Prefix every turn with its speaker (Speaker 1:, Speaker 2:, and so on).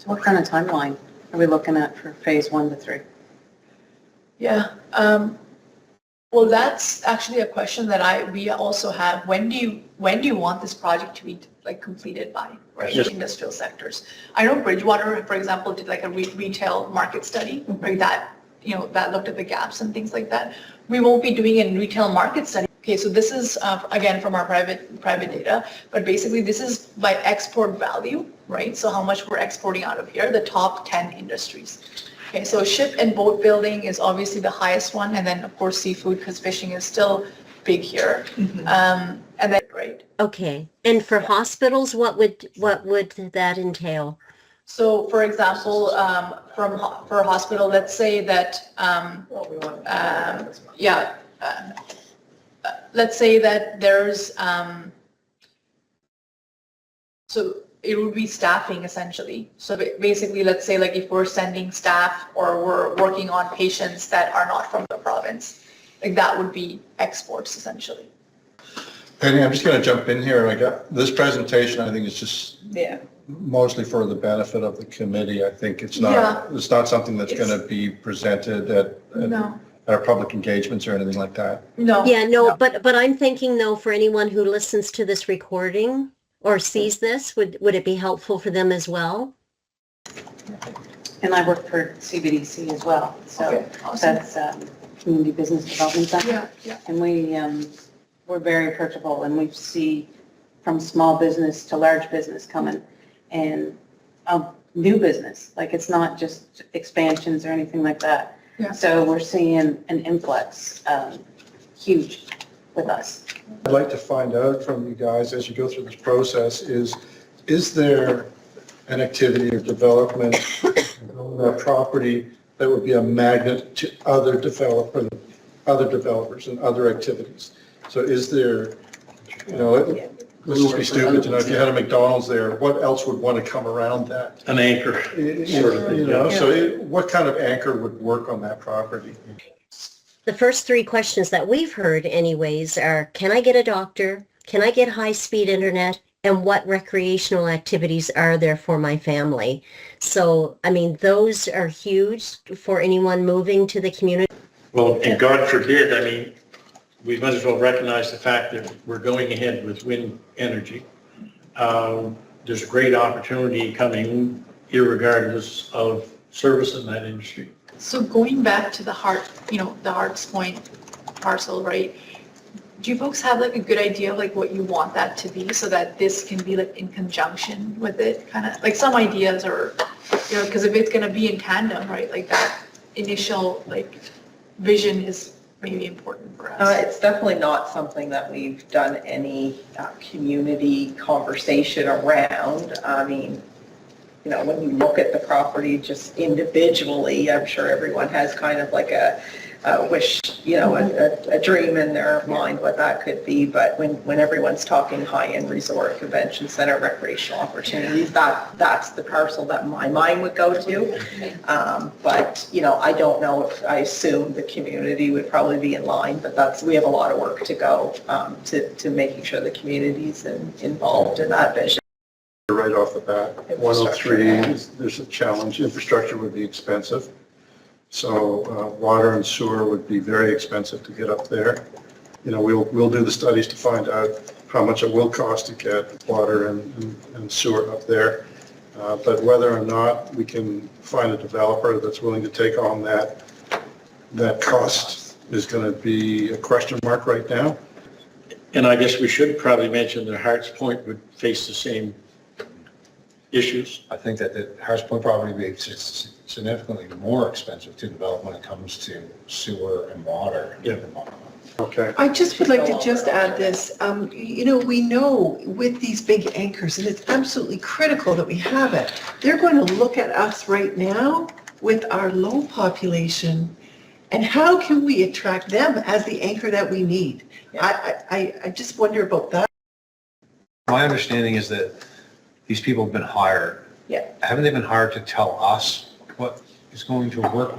Speaker 1: So what kind of timeline are we looking at for phase 1 to 3?
Speaker 2: Yeah. Well, that's actually a question that we also have. When do you want this project to be like completed by, right?
Speaker 3: Yes.
Speaker 2: Industrial sectors. I know Bridgewater, for example, did like a retail market study, right? That, that looked at the gaps and things like that. We won't be doing a retail market study. Okay, so this is, again, from our private data, but basically this is by export value, right? So how much we're exporting out of here, the top 10 industries. Okay, so ship and boat building is obviously the highest one, and then of course seafood, because fishing is still big here. And then, right?
Speaker 4: Okay, and for hospitals, what would that entail?
Speaker 2: So for example, for a hospital, let's say that, let's say that there's, so it would be staffing essentially. So basically, let's say like if we're sending staff or we're working on patients that are not from the province, like that would be exports essentially.
Speaker 3: Penny, I'm just going to jump in here. This presentation, I think, is just mostly for the benefit of the committee. I think it's not something that's going to be presented at our public engagements or anything like that.
Speaker 2: No.
Speaker 4: Yeah, no. But I'm thinking though, for anyone who listens to this recording or sees this, would it be helpful for them as well?
Speaker 1: And I work for CBDC as well, so
Speaker 2: Okay, awesome.
Speaker 1: that's Community Business Development Center.
Speaker 2: Yeah.
Speaker 1: And we're very approachable, and we see from small business to large business coming, and new business. Like, it's not just expansions or anything like that.
Speaker 2: Yeah.
Speaker 1: So we're seeing an influx, huge with us.
Speaker 3: I'd like to find out from you guys as you go through this process is there an activity or development on that property that would be a magnet to other developers and other activities? So is there, this would be stupid to know if you had a McDonald's there, what else would want to come around that?
Speaker 5: An anchor, sort of thing.
Speaker 3: So what kind of anchor would work on that property?
Speaker 4: The first three questions that we've heard anyways are, can I get a doctor? Can I get high-speed internet? And what recreational activities are there for my family? So, I mean, those are huge for anyone moving to the community.
Speaker 5: Well, and God forbid, I mean, we might as well recognize the fact that we're going ahead with wind energy. There's a great opportunity coming irregardless of service in that industry.
Speaker 2: So going back to the Hart's Point parcel, right? Do you folks have like a good idea of like what you want that to be so that this can be like in conjunction with it, kind of like some ideas, or, because if it's going to be in tandem, right? Like that initial like vision is maybe important for us.
Speaker 6: It's definitely not something that we've done any community conversation around. I mean, when you look at the property just individually, I'm sure everyone has kind of like a wish, a dream in their mind what that could be. But when everyone's talking high-end resort, convention center, recreational opportunities, that's the parcel that my mind would go to. But I don't know if, I assume the community would probably be in line, but we have a lot of work to go to making sure the community's involved in that vision.
Speaker 3: Right off the bat, 103, there's a challenge. Infrastructure would be expensive. So water and sewer would be very expensive to get up there. We'll do the studies to find out how much it will cost to get water and sewer up there. But whether or not we can find a developer that's willing to take on that cost is going to be a question mark right now.
Speaker 5: And I guess we should probably mention that Hart's Point would face the same issues.
Speaker 7: I think that the Hart's Point property would be significantly more expensive to develop when it comes to sewer and water.
Speaker 5: Yeah.
Speaker 3: Okay.
Speaker 8: I just would like to just add this. We know with these big anchors, and it's absolutely critical that we have it, they're going to look at us right now with our low population, and how can we attract them as the anchor that we need? I just wonder about that.
Speaker 7: My understanding is that these people have been hired.
Speaker 6: Yeah.
Speaker 7: Haven't they been hired to tell us what is going to work